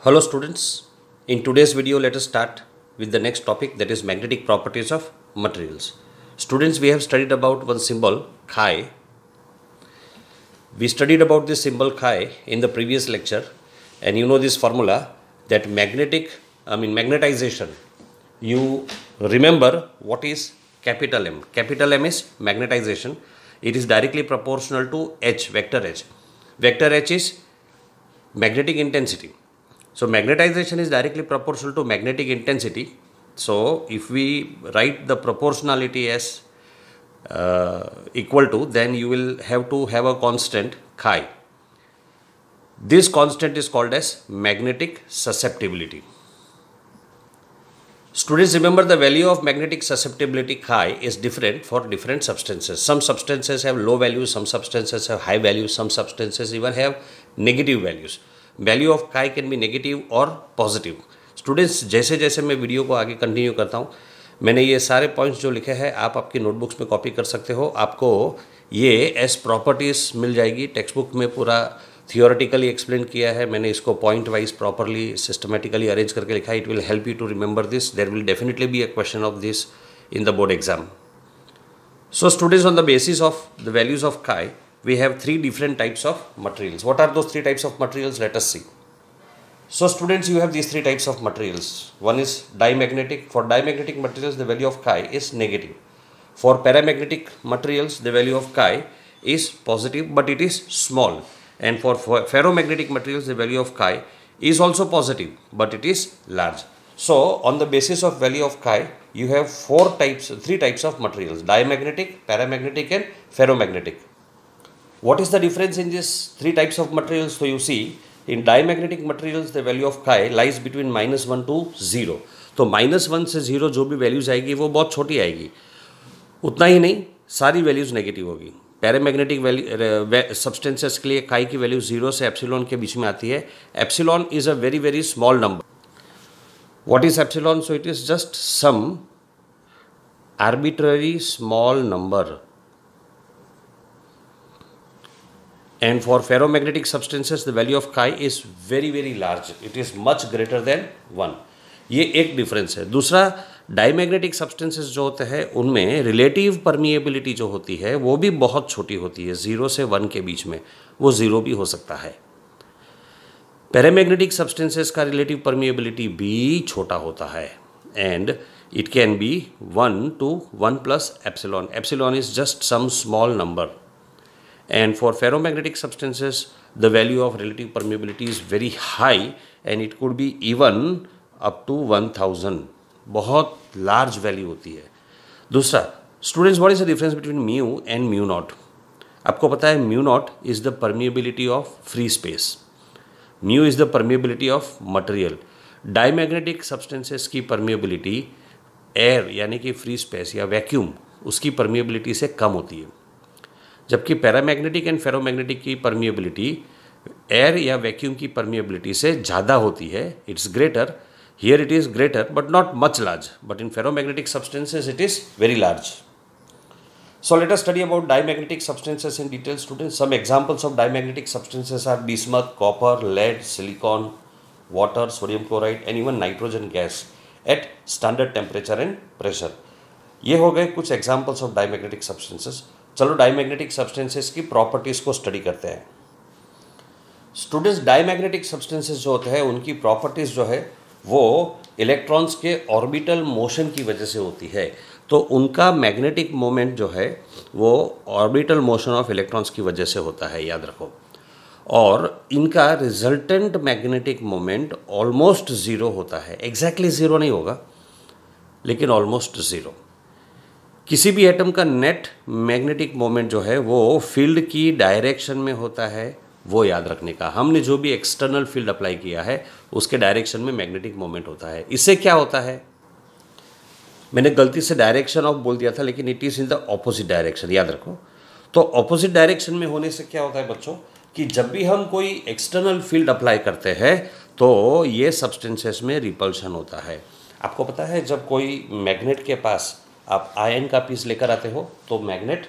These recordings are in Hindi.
Hello students, in today's video let us start with the next topic, that is magnetic properties of materials. Students, we have studied about one symbol chi. We studied about this symbol chi in the previous lecture, and you know this formula that magnetization. You remember what is capital M. Capital M is magnetization. It is directly proportional to H, vector H. Vector H is magnetic intensity. So magnetization is directly proportional to magnetic intensity. So if we write the proportionality as equal to, then you will have to have a constant chi. This constant is called as magnetic susceptibility. Students, remember the value of magnetic susceptibility chi is different for different substances. Some substances have low values, some substances have high values, some substances even have negative values. Value of काई कैन बी नेगेटिव और पॉजिटिव. स्टूडेंट्स, जैसे जैसे मैं वीडियो को आगे कंटिन्यू करता हूँ, मैंने ये सारे पॉइंट्स जो लिखे हैं आप आपकी नोटबुक्स में कॉपी कर सकते हो. आपको ये एस प्रॉपर्टीज़ मिल जाएगी. टेक्स्ट बुक में पूरा थियोरेटिकली एक्सप्लेन किया है मैंने, इसको point wise properly systematically arrange करके लिखा है. It will help you to remember this. There will definitely be a question of this in the board exam. So students, on the basis of the values of chi, we have three different types of materials. What are those three types of materials? Let us see. So students, you have these three types of materials. One is diamagnetic. For diamagnetic materials, the value of chi is negative. For paramagnetic materials, the value of chi is positive, but it is small. And for ferromagnetic materials, the value of chi is also positive, but it is large. So on the basis of value of chi, you have three types of materials: diamagnetic, paramagnetic and ferromagnetic. What is the difference in these three types of materials? So you see, in diamagnetic materials the value of chi lies between -1 to 0. तो -1 से 0 जो भी वैल्यूज आएगी वो बहुत छोटी आएगी. उतना ही नहीं, सारी वैल्यूज नेगेटिव होगी. पैरामैग्नेटिक सब्सटेंसेस के लिए chi की वैल्यू 0 से एप्सिलॉन के बीच में आती है. Epsilon is a very very small number. What is epsilon? So it is just some arbitrary small number. And for ferromagnetic substances, the value of chi is very very large. It is much greater than 1. ये एक डिफरेंस है. दूसरा, डायमैग्नेटिक सब्सटेंसेस जो होते हैं उनमें रिलेटिव परमिएबिलिटी जो होती है वो भी बहुत छोटी होती है. 0 से 1 के बीच में वो 0 भी हो सकता है. पैरामैग्नेटिक सब्सटेंसेस का रिलेटिव परमिएबिलिटी भी छोटा होता है. And it can be 1 to 1 plus epsilon. Epsilon is just some small number. And for ferromagnetic substances, the value of relative permeability is very high and it could be even up to 1000. बहुत large value होती है. दूसरा, students, what is the difference between mu and mu naught? आपको पता है mu naught is the permeability of free space. Mu is the permeability of material. Diamagnetic substances की permeability air यानी कि free space या vacuum उसकी permeability से कम होती है. जबकि पैरामैग्नेटिक एंड फेरोमैग्नेटिक की परमिएबिलिटी एयर या वैक्यूम की परमिएबिलिटी से ज़्यादा होती है. It's greater. Here it is greater but not much large, but in ferromagnetic substances it is very large. So let us study about diamagnetic substances in detail. Students, some examples of diamagnetic substances are bismuth, copper, lead, silicon, water, sodium chloride and even nitrogen gas at standard temperature and pressure. ये हो गए कुछ एग्जाम्पल्स ऑफ डायमैग्नेटिक सब्सटेंसेस. चलो डायमैग्नेटिक सब्सटेंसेस की प्रॉपर्टीज़ को स्टडी करते हैं. स्टूडेंट्स, डायमैग्नेटिक सब्सटेंसेस जो होते हैं उनकी प्रॉपर्टीज़ जो है वो इलेक्ट्रॉन्स के ऑर्बिटल मोशन की वजह से होती है. तो उनका मैग्नेटिक मोमेंट जो है वो ऑर्बिटल मोशन ऑफ इलेक्ट्रॉन्स की वजह से होता है, याद रखो. और इनका resultant magnetic moment almost zero होता है. एग्जैक्टली ज़ीरो नहीं होगा लेकिन ऑलमोस्ट ज़ीरो. किसी भी एटम का नेट मैग्नेटिक मोमेंट जो है वो फील्ड की डायरेक्शन में होता है, वो याद रखने का. हमने जो भी एक्सटर्नल फील्ड अप्लाई किया है उसके डायरेक्शन में मैग्नेटिक मोमेंट होता है. इससे क्या होता है, मैंने गलती से डायरेक्शन ऑफ बोल दिया था लेकिन it is in the opposite direction, याद रखो. तो ऑपोजिट डायरेक्शन में होने से क्या होता है बच्चों कि जब भी हम कोई एक्सटर्नल फील्ड अप्लाई करते हैं तो ये सब्सटेंसेस में रिपल्शन होता है. आपको पता है जब कोई मैग्नेट के पास आप आयन का पीस लेकर आते हो तो मैग्नेट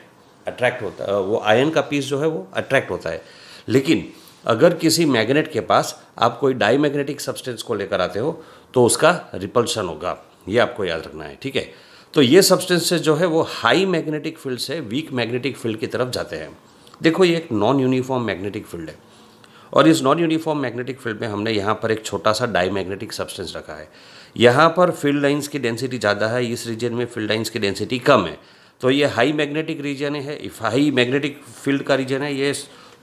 अट्रैक्ट होता है, वो आयन का पीस जो है वो अट्रैक्ट होता है. लेकिन अगर किसी मैग्नेट के पास आप कोई डाईमैग्नेटिक सब्सटेंस को लेकर आते हो तो उसका रिपल्शन होगा, ये आपको याद रखना है, ठीक है। तो ये सब्सटेंसेस जो है वो हाई मैग्नेटिक फील्ड से वीक मैग्नेटिक फील्ड की तरफ जाते हैं। देखो ये एक नॉन यूनिफॉर्म मैग्नेटिक फील्ड है और इस नॉन यूनिफॉर्म मैग्नेटिक फील्ड में हमने यहाँ पर एक छोटा सा डाईमैग्नेटिक सब्सटेंस रखा है। यहाँ पर फील्ड लाइंस की डेंसिटी ज़्यादा है, इस रीजन में फील्ड लाइंस की डेंसिटी कम है। तो ये हाई मैग्नेटिक रीजन है, हाई मैग्नेटिक फील्ड का रीजन है, ये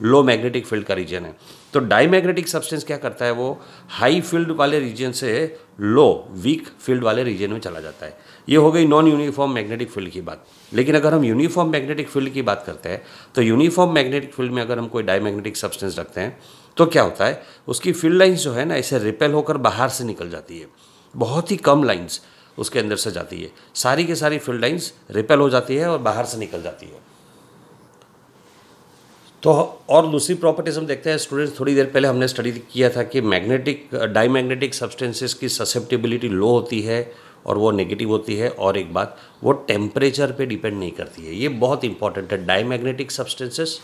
लो मैग्नेटिक फील्ड का रीजन है। तो डाईमैग्नेटिक सब्सटेंस क्या करता है, वो हाई फील्ड वाले रीजन से लो वीक फील्ड वाले रीजन में चला जाता है। ये हो गई नॉन यूनिफॉर्म मैग्नेटिक फील्ड की बात। लेकिन अगर हम यूनिफॉर्म मैग्नेटिक फील्ड की बात करते हैं तो यूनिफॉर्म मैग्नेटिक फील्ड में अगर हम कोई डाईमैग्नेटिक सब्सटेंस रखते हैं तो क्या होता है, उसकी फील्ड लाइंस जो है ना इसे रिपेल होकर बाहर से निकल जाती है। बहुत ही कम लाइंस उसके अंदर से जाती है, सारी की सारी फील्ड लाइंस रिपेल हो जाती है और बाहर से निकल जाती है। तो और दूसरी प्रॉपर्टीज हम देखते हैं स्टूडेंट्स, थोड़ी देर पहले हमने स्टडी किया था कि मैग्नेटिक डाईमैग्नेटिक सब्सटेंसेस की ससेप्टिबिलिटी लो होती है और वो नेगेटिव होती है। और एक बात, वो टेम्परेचर पे डिपेंड नहीं करती है, ये बहुत इंपॉर्टेंट है। डाईमैग्नेटिक सब्सटेंसेस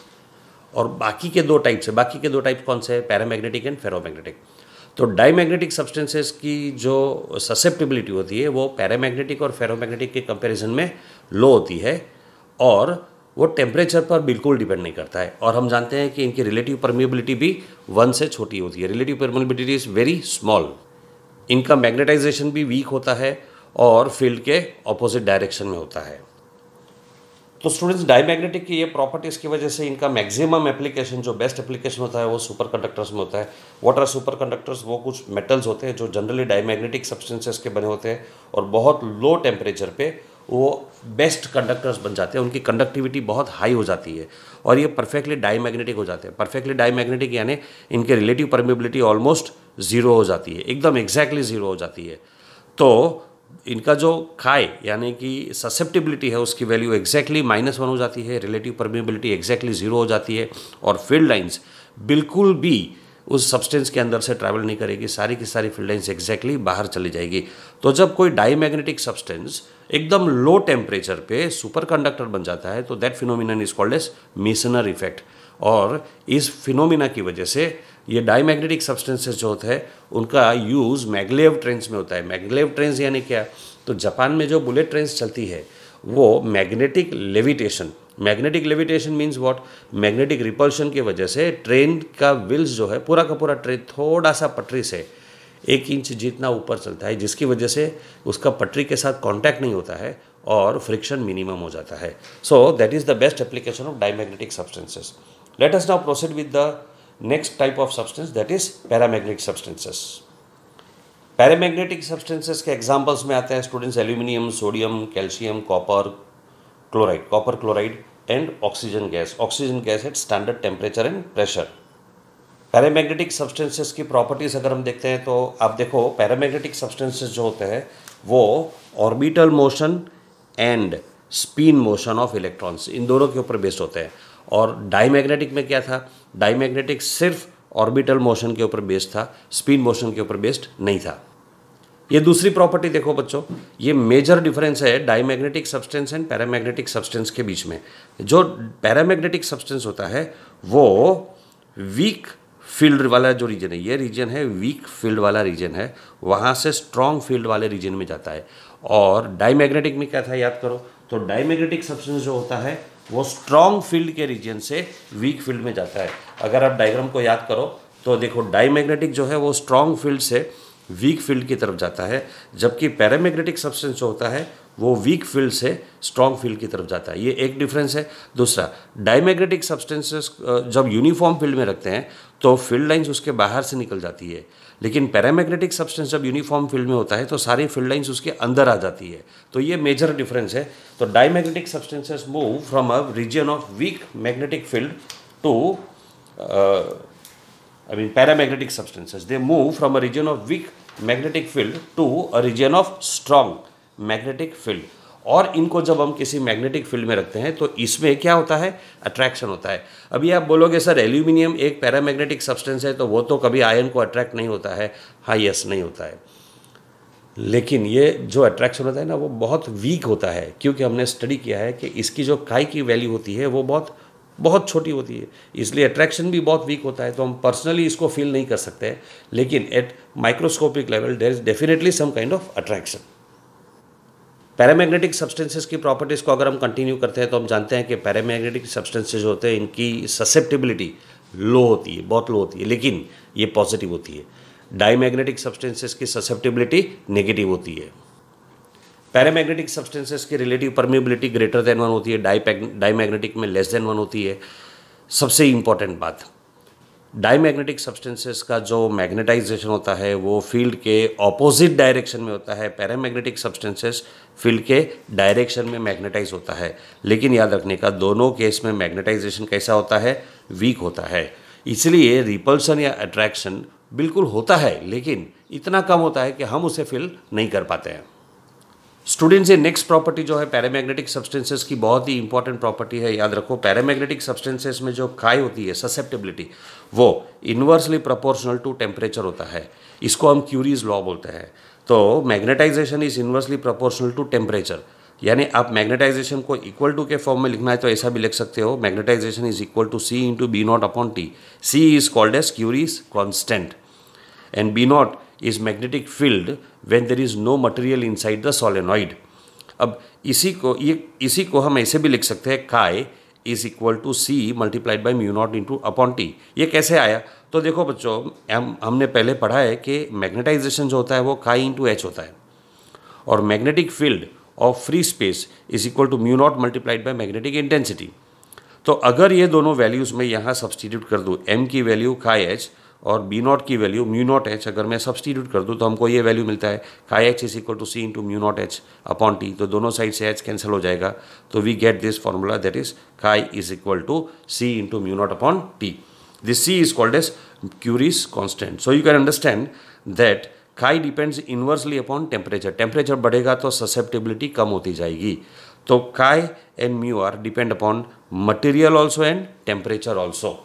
और बाकी के दो टाइप्स है, बाकी के दो टाइप कौन से हैं, पैरामैग्नेटिक एंड फेरोमैग्नेटिक। तो डाईमैग्नेटिक सब्सटेंसेस की जो ससेप्टिबिलिटी होती है वो पैरामैग्नेटिक और फेरोमैग्नेटिक के कंपैरिजन में लो होती है और वो टेम्परेचर पर बिल्कुल डिपेंड नहीं करता है। और हम जानते हैं कि इनकी रिलेटिव परमिएबिलिटी भी 1 से छोटी होती है, relative permeability is very small. इनका मैग्नेटाइजेशन भी वीक होता है और फील्ड के ऑपोजिट डायरेक्शन में होता है। तो स्टूडेंट्स, डाईमैग्नेटिक की ये प्रॉपर्टीज़ की वजह से इनका मैक्सिमम एप्लीकेशन, जो बेस्ट एप्लीकेशन होता है वो सुपर कंडक्टर्स में होता है। व्हाट आर सुपर कंडक्टर्स, वो कुछ मेटल्स होते हैं जो जनरली डाईमैग्नेटिक सब्सटेंसेस के बने होते हैं और बहुत लो टेम्परेचर पे वो बेस्ट कंडक्टर्स बन जाते हैं, उनकी कंडक्टिविटी बहुत हाई हो जाती है और ये परफेक्टली डाईमैग्नेटिक हो जाते हैं। परफेक्टली डाईमैग्नेटिक यानी इनके रिलेटिव परमिएबिलिटी ऑलमोस्ट ज़ीरो हो जाती है, एकदम एग्जैक्टली ज़ीरो हो जाती है। तो इनका जो खाई यानी कि ससेप्टिबिलिटी है उसकी वैल्यू एग्जैक्टली -1 हो जाती है, रिलेटिव परमिएबिलिटी एग्जैक्टली 0 हो जाती है और फील्ड लाइंस बिल्कुल भी उस सब्सटेंस के अंदर से ट्रैवल नहीं करेगी, सारी की सारी फील्ड लाइंस एग्जैक्टली बाहर चली जाएगी। तो जब कोई डाईमैग्नेटिक सब्सटेंस एकदम लो टेम्परेचर पे सुपर कंडक्टर बन जाता है तो that phenomenon is called as Meissner effect. और इस फिनोमिना की वजह से ये डाईमैग्नेटिक सब्सटेंसेस जो होते हैं उनका यूज़ मैग्लेव ट्रेन्स में होता है। मैग्लेव ट्रेन्स यानी क्या, तो जापान में जो बुलेट ट्रेन्स चलती है वो magnetic levitation means what, magnetic repulsion की वजह से ट्रेन का व्हील्स जो है पूरा का पूरा ट्रेन थोड़ा सा पटरी से 1 इंच जितना ऊपर चलता है, जिसकी वजह से उसका पटरी के साथ कांटेक्ट नहीं होता है और फ्रिक्शन मिनिमम हो जाता है। So that is the best application of diamagnetic substances. Let us now proceed with the next type of substance, that is paramagnetic substances. Paramagnetic substances के एग्जांपल्स में आते हैं students aluminium, sodium, calcium, copper chloride and oxygen gas at standard temperature and pressure. Paramagnetic substances की प्रॉपर्टीज़ अगर हम देखते हैं तो आप देखो, पैरामैग्नेटिक सब्सटेंसेस जो होते हैं वो orbital motion and spin motion of electrons, इन दोनों के ऊपर बेस्ड होते हैं। और डाईमैग्नेटिक में क्या था, डाईमैग्नेटिक सिर्फ ऑर्बिटल मोशन के ऊपर बेस्ड था, स्पिन मोशन के ऊपर बेस्ड नहीं था। ये दूसरी प्रॉपर्टी देखो बच्चों, ये मेजर डिफरेंस है diamagnetic substance and paramagnetic substance के बीच में। जो पैरामैग्नेटिक सब्सटेंस होता है वो वीक फील्ड वाला जो रीजन है, ये रीजन है वीक फील्ड वाला रीजन है, वहाँ से स्ट्रॉन्ग फील्ड वाले रीजन में जाता है। और डाईमैग्नेटिक में क्या था याद करो, तो डाईमैग्नेटिक सब्सटेंस जो होता है वो स्ट्रॉन्ग फील्ड के रीजन से वीक फील्ड में जाता है। अगर आप डायग्राम को याद करो तो देखो, डाईमैग्नेटिक जो है वो स्ट्रॉन्ग फील्ड से वीक फील्ड की तरफ जाता है, जबकि पैरामैग्नेटिक सब्सटेंस जो होता है वो वीक फील्ड से स्ट्रॉन्ग फील्ड की तरफ जाता है। ये एक डिफरेंस है। दूसरा, डाईमैग्नेटिक सब्सटेंसेस जब यूनिफॉर्म फील्ड में रखते हैं तो फील्ड लाइंस उसके बाहर से निकल जाती है, लेकिन पैरामैग्नेटिक सब्सटेंस जब यूनिफॉर्म फील्ड में होता है तो सारी फील्ड लाइंस उसके अंदर आ जाती है। तो ये मेजर डिफरेंस है। तो diamagnetic substances move from a region of weak magnetic field to paramagnetic substances, they move from a region of weak magnetic field to a region of strong magnetic field। और इनको जब हम किसी मैग्नेटिक फील्ड में रखते हैं तो इसमें क्या होता है, अट्रैक्शन होता है। अभी आप बोलोगे सर एल्यूमिनियम एक पैरामैग्नेटिक सब्सटेंस है तो वो तो कभी आयन को अट्रैक्ट नहीं होता है। हाँ, यस, नहीं होता है, लेकिन ये जो अट्रैक्शन होता है ना वो बहुत वीक होता है, क्योंकि हमने स्टडी किया है कि इसकी जो काई की वैल्यू होती है वो बहुत बहुत छोटी होती है, इसलिए अट्रैक्शन भी बहुत वीक होता है, तो हम पर्सनली इसको फील नहीं कर सकते, लेकिन at microscopic level there is definitely some kind of attraction. Paramagnetic substances की प्रॉपर्टीज़ को अगर हम कंटिन्यू करते हैं तो हम जानते हैं कि पैरामैग्नेटिक सब्सटेंसेस होते हैं, इनकी ससेप्टिबिलिटी लो होती है, बहुत लो होती है, लेकिन ये पॉजिटिव होती है। डाईमैग्नेटिक सब्सटेंसेस की ससेप्टिबिलिटी नेगेटिव होती है। पैरामैग्नेटिक सब्सटेंसेस की रिलेटिव परमिएबिलिटी ग्रेटर देन 1 होती है, डाईमैग्नेटिक में लेस देन 1 होती है। सबसे इंपॉर्टेंट बात, डाईमैग्नेटिक सब्सटेंसेस का जो मैग्नेटाइजेशन होता है वो फील्ड के ऑपोजिट डायरेक्शन में होता है, पैरामैग्नेटिक सब्सटेंसेस फील्ड के डायरेक्शन में मैग्नेटाइज होता है। लेकिन याद रखने का, दोनों केस में मैग्नेटाइजेशन कैसा होता है, वीक होता है। इसलिए रिपल्सन या अट्रैक्शन बिल्कुल होता है, लेकिन इतना कम होता है कि हम उसे फील नहीं कर पाते हैं। स्टूडेंट्स, ये नेक्स्ट प्रॉपर्टी जो है पैरामैग्नेटिक सब्सटेंसेस की, बहुत ही इंपॉर्टेंट प्रॉपर्टी है। याद रखो, पैरामैग्नेटिक सब्सटेंसेस में जो काई होती है, ससेप्टिबिलिटी, वो इन्वर्सली प्रोपोर्शनल टू टेम्परेचर होता है। इसको हम क्यूरीज लॉ बोलते हैं। तो magnetisation is inversely proportional to temperature, यानी आप मैग्नेटाइजेशन को इक्वल टू के फॉर्म में लिखना है तो ऐसा भी लिख सकते हो, magnetisation is equal to C into B naught upon T. C is called as Curie's constant and B naught is magnetic field when there is no material inside the solenoid। अब इसी को हम ऐसे भी लिख सकते हैं, chi is equal to C multiplied by mu naught into upon T. ये कैसे आया? तो देखो बच्चों, हमने पहले पढ़ा है कि मैग्नेटाइजेशन जो होता है वो काई इंटू एच होता है, और magnetic field of free space is equal to mu naught multiplied by magnetic intensity. तो अगर ये दोनों वैल्यूज़ में यहाँ सब्सटीट्यूट कर दूँ, एम की वैल्यू काई एच और बी नॉट की वैल्यू म्यू नॉट एच, अगर मैं सब्सटीट्यूट कर दूँ तो हमको ये वैल्यू मिलता है, chi H is equal to C into mu naught H upon T. तो दोनों साइड से एच कैंसिल हो जाएगा, तो we get this formula, that is chi is equal to C into mu naught upon T. This C is called as Curie's constant. So you can understand that chi depends inversely upon temperature. Temperature बढ़ेगा तो ससेप्टिबिलिटी कम होती जाएगी। तो chi and mu are depend upon material also and temperature also.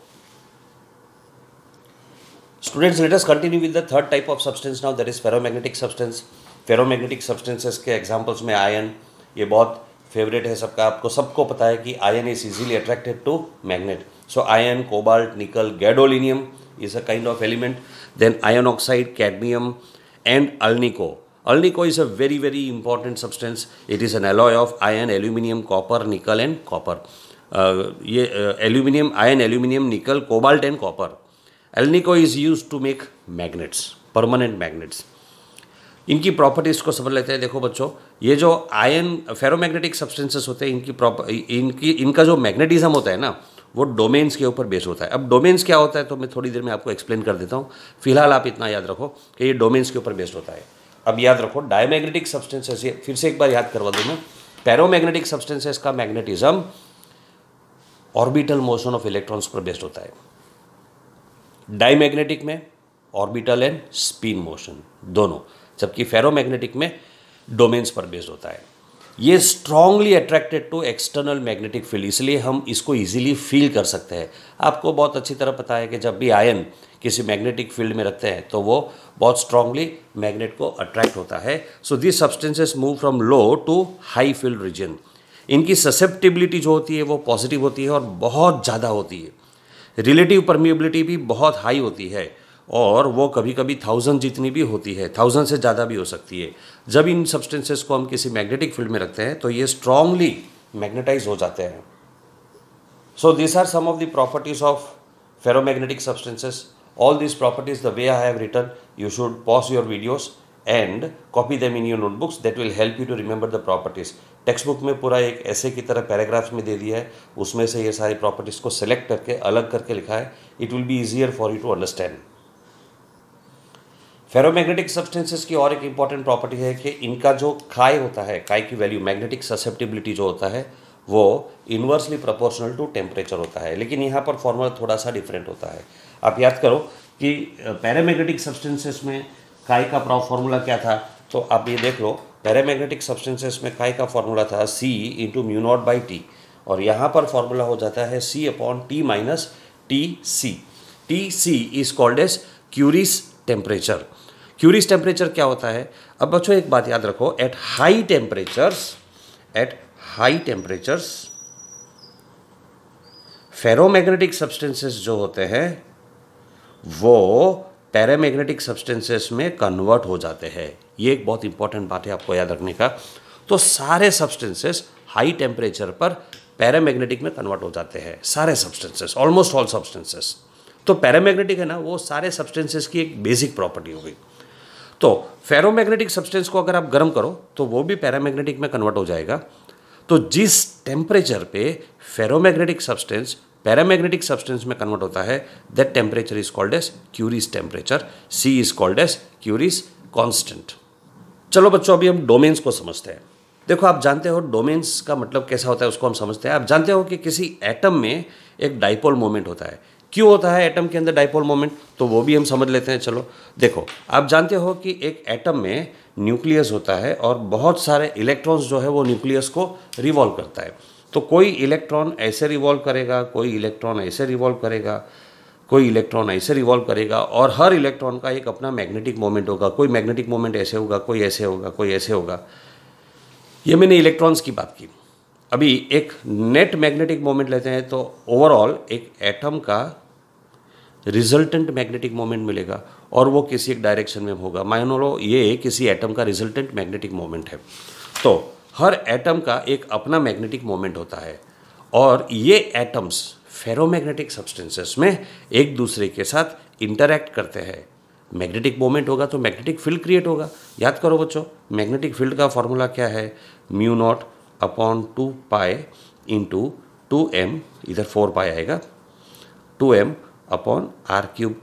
Students, let us continue with the third type of substance now, that is ferromagnetic substance। ferromagnetic substances के examples में आयन, ये बहुत फेवरेट है सबका, आपको सबको पता है कि ion is easily attracted to magnet। So iron, cobalt, nickel, gadolinium is a kind of element। Then iron oxide, cadmium and alnico। Alnico is a very very important substance। It is an alloy of iron, aluminium, copper, nickel and copper। ये aluminium, iron, aluminium, nickel, cobalt and copper। Alnico is used to make magnets, permanent magnets। इनकी प्रॉपर्टीज़ को समझ लेते हैं। देखो बच्चों, ये जो आयन फेरोमैग्नेटिक सब्सटेंसेस होते हैं, इनका जो मैग्नेटिज्म होता है ना, वो डोमेन्स के ऊपर बेस होता है। अब डोमेन्स क्या होता है तो मैं थोड़ी देर में आपको एक्सप्लेन कर देता हूँ। फिलहाल आप इतना याद रखो कि ये डोमेन्स के ऊपर बेस्ड होता है। अब याद रखो, डायमैग्नेटिक सब्सटेंसेस, ये फिर से एक बार याद करवा दूँ मैं, पैरोमैग्नेटिक सब्सटेंसेस का magnetism orbital motion of electrons पर बेस्ड होता है। डाईमैग्नेटिक में ऑर्बिटल एंड स्पिन मोशन दोनों, जबकि फेरोमैग्नेटिक में डोमेन्स पर बेस्ड होता है। ये strongly attracted to external magnetic field, इसलिए हम इसको इजीली फील कर सकते हैं। आपको बहुत अच्छी तरह पता है कि जब भी आयन किसी मैग्नेटिक फील्ड में रखते हैं तो वो बहुत स्ट्रांगली मैग्नेट को अट्रैक्ट होता है। So this substances move from low to high field region. इनकी ससेप्टिबिलिटी जो होती है वो पॉजिटिव होती है और बहुत ज़्यादा होती है। रिलेटिव परमिएबिलिटी भी बहुत हाई होती है, और वो कभी कभी 1000 जितनी भी होती है, 1000 से ज़्यादा भी हो सकती है। जब इन सब्सटेंसेस को हम किसी मैग्नेटिक फील्ड में रखते हैं तो ये स्ट्रांगली मैग्नेटाइज हो जाते हैं। So this are some of the properties of ferromagnetic substances. All this properties, the way I have written, you should pause your videos and copy them in your notebooks, that will help you to remember the properties. Text book में पूरा एक ऐसे की तरह पैराग्राफ्स में दे दिया है, उसमें से ये सारी प्रॉपर्टीज़ को सेलेक्ट करके अलग करके लिखा है। It will be easier for you to understand. Ferromagnetic substances की और एक इंपॉर्टेंट प्रॉपर्टी है कि इनका जो काई होता है, काई की वैल्यू, मैग्नेटिक ससेप्टिबिलिटी जो होता है, वो इन्वर्सली प्रोपोर्शनल टू टेम्परेचर होता है। लेकिन यहाँ पर फॉर्मूला थोड़ा सा डिफरेंट होता है। आप याद करो कि पैरामैग्नेटिक सब्सटेंसेस में काई का फॉर्मूला क्या था, तो आप ये देख लो, पैरामैग्नेटिक सब्सटेंसेस में काई का फॉर्मूला था C into mu naught by T, और यहाँ पर फॉर्मूला हो जाता है C upon T minus TC। TC is called as Curie's temperature. Curie's temperature क्या होता है? अब बच्चों एक बात याद रखो, at high temperatures ferromagnetic substances जो होते हैं वो पैरामैग्नेटिक सब्सटेंसेस में कन्वर्ट हो जाते हैं। ये एक बहुत इंपॉर्टेंट बात है आपको याद रखने का। तो सारे सब्सटेंसेस हाई टेम्परेचर पर पैरामैग्नेटिक में कन्वर्ट हो जाते हैं, सारे सब्सटेंसेस, ऑलमोस्ट ऑल सब्सटेंसेस। तो पैरामैग्नेटिक है ना, वो सारे सब्सटेंसेस की एक बेसिक प्रॉपर्टी हो गई। तो फेरोमैग्नेटिक सब्सटेंस को अगर आप गर्म करो तो वो भी पैरामैग्नेटिक में कन्वर्ट हो जाएगा। तो जिस टेम्परेचर पे फेरोमैग्नेटिक सब्सटेंस पैरामैग्नेटिक सब्सटेंस में कन्वर्ट होता है, that temperature is called as Curie's temperature. C is called as Curie's constant. चलो बच्चों, अभी हम डोमेन्स को समझते हैं। देखो, आप जानते हो डोमेन्स का मतलब कैसा होता है, उसको हम समझते हैं। आप जानते हो कि किसी एटम में एक डाइपोल मोमेंट होता है। क्यों होता है एटम के अंदर डाइपोल मोमेंट, तो वो भी हम समझ लेते हैं। चलो देखो, आप जानते हो कि एक एटम में न्यूक्लियस होता है और बहुत सारे इलेक्ट्रॉन्स जो है वो न्यूक्लियस को रिवॉल्व करता है। तो कोई इलेक्ट्रॉन ऐसे रिवॉल्व करेगा, कोई इलेक्ट्रॉन ऐसे रिवॉल्व करेगा, कोई इलेक्ट्रॉन ऐसे रिवॉल्व करेगा, और हर इलेक्ट्रॉन का एक अपना मैग्नेटिक मोमेंट होगा। कोई मैग्नेटिक मोमेंट ऐसे होगा, कोई ऐसे होगा, कोई ऐसे होगा। ये मैंने इलेक्ट्रॉन्स की बात की। अभी एक नेट मैग्नेटिक मोमेंट लेते हैं तो ओवरऑल एक एटम का रिजल्टेंट मैग्नेटिक मोमेंट मिलेगा और वो किसी एक डायरेक्शन में होगा। मान लो ये किसी एटम का रिजल्टेंट मैग्नेटिक मोमेंट है, तो हर एटम का एक अपना मैग्नेटिक मोमेंट होता है और ये एटम्स फेरोमैग्नेटिक सब्सटेंसेस में एक दूसरे के साथ इंटरैक्ट करते हैं। मैग्नेटिक मोमेंट होगा तो मैग्नेटिक फील्ड क्रिएट होगा। याद करो बच्चों, मैग्नेटिक फील्ड का फॉर्मूला क्या है? μ0/2π इंटू 2m, इधर 4π आएगा, 2m/r³।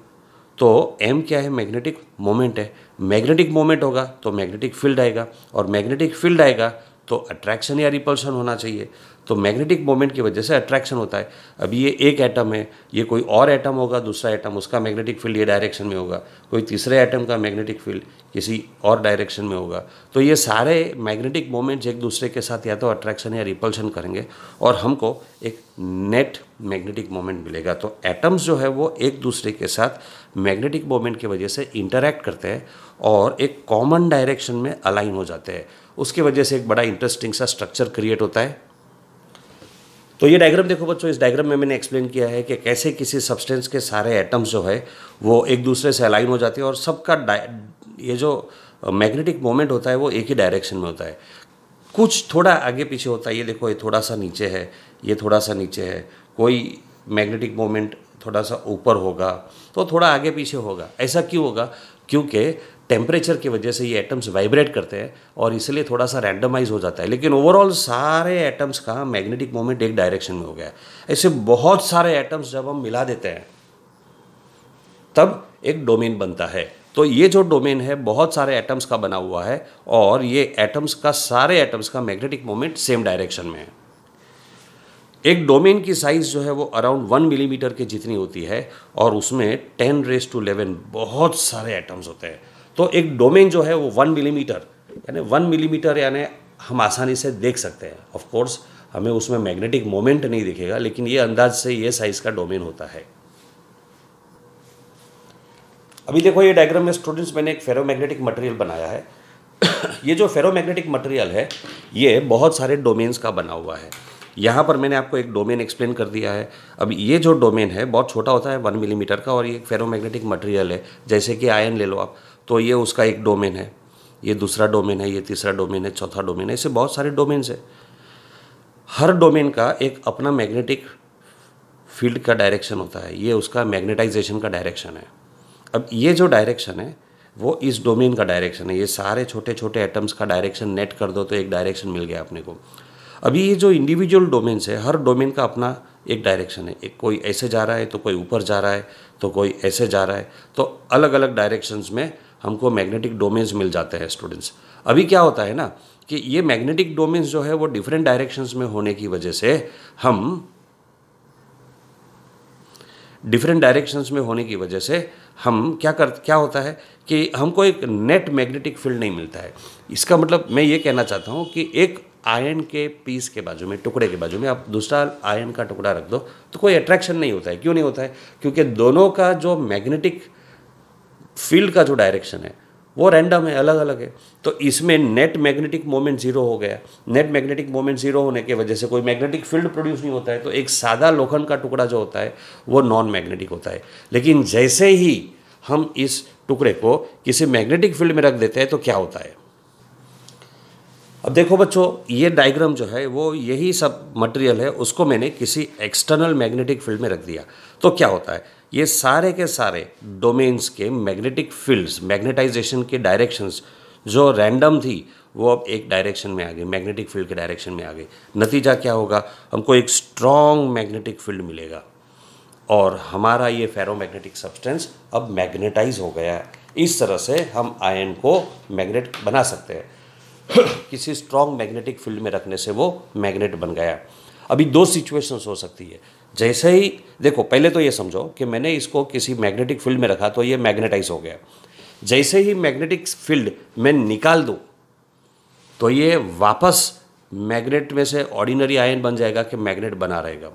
तो m क्या है? मैग्नेटिक मोमेंट है। मैग्नेटिक मोमेंट होगा तो मैग्नेटिक फील्ड आएगा, और मैग्नेटिक फील्ड आएगा तो अट्रैक्शन या रिपल्शन होना चाहिए। तो मैग्नेटिक मोमेंट की वजह से अट्रैक्शन होता है। अभी ये एक एटम है, ये कोई और एटम होगा, दूसरा एटम, उसका मैग्नेटिक फील्ड ये डायरेक्शन में होगा। कोई तीसरे एटम का मैग्नेटिक फील्ड किसी और डायरेक्शन में होगा। तो ये सारे मैग्नेटिक मोमेंट्स एक दूसरे के साथ या तो अट्रैक्शन या रिपल्शन करेंगे और हमको एक नेट मैग्नेटिक मोमेंट मिलेगा। तो एटम्स जो है वो एक दूसरे के साथ मैग्नेटिक मोमेंट की वजह से इंटरैक्ट करते हैं और एक कॉमन डायरेक्शन में अलाइन हो जाते हैं। उसकी वजह से एक बड़ा इंटरेस्टिंग सा स्ट्रक्चर क्रिएट होता है। तो ये डायग्राम देखो बच्चों, इस डायग्राम में मैंने एक्सप्लेन किया है कि कैसे किसी सब्सटेंस के सारे एटम्स जो है वो एक दूसरे से अलाइन हो जाते हैं और सबका ये जो मैग्नेटिक मोमेंट होता है वो एक ही डायरेक्शन में होता है। कुछ थोड़ा आगे पीछे होता है। ये देखो, ये थोड़ा सा नीचे है, ये थोड़ा सा नीचे है। कोई मैग्नेटिक मोमेंट थोड़ा सा ऊपर होगा तो थोड़ा आगे पीछे होगा। ऐसा क्यों होगा? क्योंकि टेम्परेचर की वजह से ये एटम्स वाइब्रेट करते हैं और इसलिए थोड़ा सा रैंडमाइज हो जाता है। लेकिन ओवरऑल सारे एटम्स का मैग्नेटिक मोमेंट एक डायरेक्शन में हो गया है। ऐसे बहुत सारे एटम्स जब हम मिला देते हैं तब एक डोमेन बनता है। तो ये जो डोमेन है बहुत सारे एटम्स का बना हुआ है और ये एटम्स का, सारे एटम्स का मैग्नेटिक मोमेंट सेम डायरेक्शन में है। एक डोमेन की साइज़ जो है वो अराउंड 1 मिलीमीटर के जितनी होती है और उसमें 10⁻11 बहुत सारे एटम्स होते हैं। तो एक डोमेन जो है वो 1 मिलीमीटर यानी 1 मिलीमीटर यानी हम आसानी से देख सकते हैं। ऑफ कोर्स हमें उसमें मैग्नेटिक मोमेंट नहीं दिखेगा, लेकिन ये अंदाज से ये साइज़ का डोमेन होता है। अभी देखो, ये डायग्राम में स्टूडेंट्स मैंने एक फेरोमैग्नेटिक मटेरियल बनाया है। ये जो फेरोमैग्नेटिक मटेरियल है ये बहुत सारे डोमेन्स का बना हुआ है। यहाँ पर मैंने आपको एक डोमेन एक्सप्लेन कर दिया है। अब ये जो डोमेन है बहुत छोटा होता है, 1 मिलीमीटर का, और ये एक फेरोमैग्नेटिक मटेरियल है। जैसे कि आयन ले लो आप, तो ये उसका एक डोमेन है, ये दूसरा डोमेन है, ये तीसरा डोमेन है, चौथा डोमेन है। ऐसे बहुत सारे डोमेन्स है। हर डोमेन का एक अपना मैग्नेटिक फील्ड का डायरेक्शन होता है। ये उसका मैग्नेटाइजेशन का डायरेक्शन है। अब ये जो डायरेक्शन है वो इस डोमेन का डायरेक्शन है। ये सारे छोटे छोटे एटम्स का डायरेक्शन नेट कर दो तो एक डायरेक्शन मिल गया अपने को। अभी ये जो इंडिविजुअल डोमेन्स है, हर डोमेन का अपना एक डायरेक्शन है। एक कोई ऐसे जा रहा है तो कोई ऊपर जा रहा है तो कोई ऐसे जा रहा है। तो अलग अलग डायरेक्शंस में हमको मैग्नेटिक डोमेन्स मिल जाते हैं स्टूडेंट्स। अभी क्या होता है ना कि ये मैग्नेटिक डोमेन्स जो है वो डिफरेंट डायरेक्शंस में होने की वजह से हम क्या होता है कि हमको एक नेट मैग्नेटिक फील्ड नहीं मिलता है। इसका मतलब मैं ये कहना चाहता हूँ कि एक आयन के पीस के बाजू में, टुकड़े के बाजू में आप दूसरा आयन का टुकड़ा रख दो तो कोई अट्रैक्शन नहीं होता है। क्यों नहीं होता है? क्योंकि दोनों का जो मैग्नेटिक फील्ड का जो डायरेक्शन है वो रैंडम है, अलग अलग है। तो इसमें नेट मैग्नेटिक मोमेंट जीरो हो गया। नेट मैग्नेटिक मोमेंट जीरो होने की वजह से कोई मैग्नेटिक फील्ड प्रोड्यूस नहीं होता है। तो एक सादा लोखंड का टुकड़ा जो होता है वो नॉन मैग्नेटिक होता है। लेकिन जैसे ही हम इस टुकड़े को किसी मैग्नेटिक फील्ड में रख देते हैं तो क्या होता है। अब देखो बच्चों, ये डायग्राम जो है वो यही सब मटेरियल है, उसको मैंने किसी एक्सटर्नल मैग्नेटिक फील्ड में रख दिया तो क्या होता है। ये सारे के सारे डोमेन्स के मैग्नेटिक फील्ड्स, मैग्नेटाइजेशन के डायरेक्शंस जो रैंडम थी वो अब एक डायरेक्शन में आ गई, मैग्नेटिक फील्ड के डायरेक्शन में आ गई। नतीजा क्या होगा, हमको एक स्ट्रॉन्ग मैग्नेटिक फील्ड मिलेगा और हमारा ये फेरोमैग्नेटिक सब्सटेंस अब मैग्नेटाइज हो गया है। इस तरह से हम आयन को मैग्नेट बना सकते हैं। किसी स्ट्रॉन्ग मैग्नेटिक फील्ड में रखने से वो मैग्नेट बन गया। अभी दो सिचुएशंस हो सकती है। जैसे ही देखो, पहले तो ये समझो कि मैंने इसको किसी मैग्नेटिक फील्ड में रखा तो ये मैग्नेटाइज हो गया। जैसे ही मैग्नेटिक फील्ड मैं निकाल दूँ तो ये वापस मैग्नेट में से ऑर्डिनरी आयन बन जाएगा कि मैग्नेट बना रहेगा।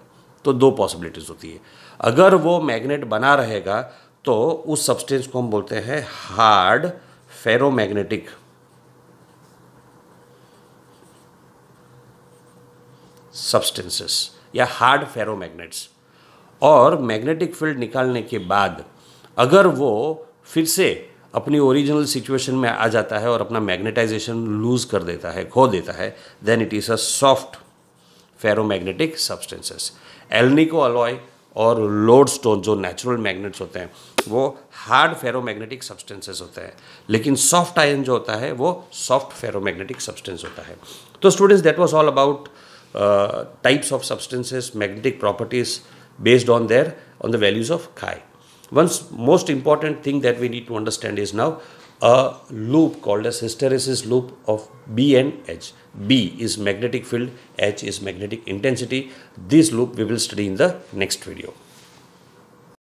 तो दो पॉसिबिलिटीज़ होती है। अगर वो मैग्नेट बना रहेगा तो उस सब्सटेंस को हम बोलते हैं हार्ड फेरोमैग्नेटिक सब्सटेंसेस या हार्ड फेरोमैग्नेट्स। और मैग्नेटिक फील्ड निकालने के बाद अगर वो फिर से अपनी ओरिजिनल सिचुएशन में आ जाता है और अपना मैग्नेटाइजेशन लूज कर देता है, खो देता है, then it is a soft ferromagnetic substances. Alnico alloy और लोडस्टोन जो नेचुरल मैग्नेट्स होते हैं वो हार्ड फेरोमैग्नेटिक सब्सटेंसेस होते हैं, लेकिन सॉफ्ट आयन जो होता है वो सॉफ्ट फेरोमैग्नेटिक सब्सटेंस होता है। तो students, that was all about types of substances, magnetic properties based on the values of chi. One most important thing that we need to understand is now a loop called as hysteresis loop of B and H. B is magnetic field, H is magnetic intensity. This loop we will study in the next video.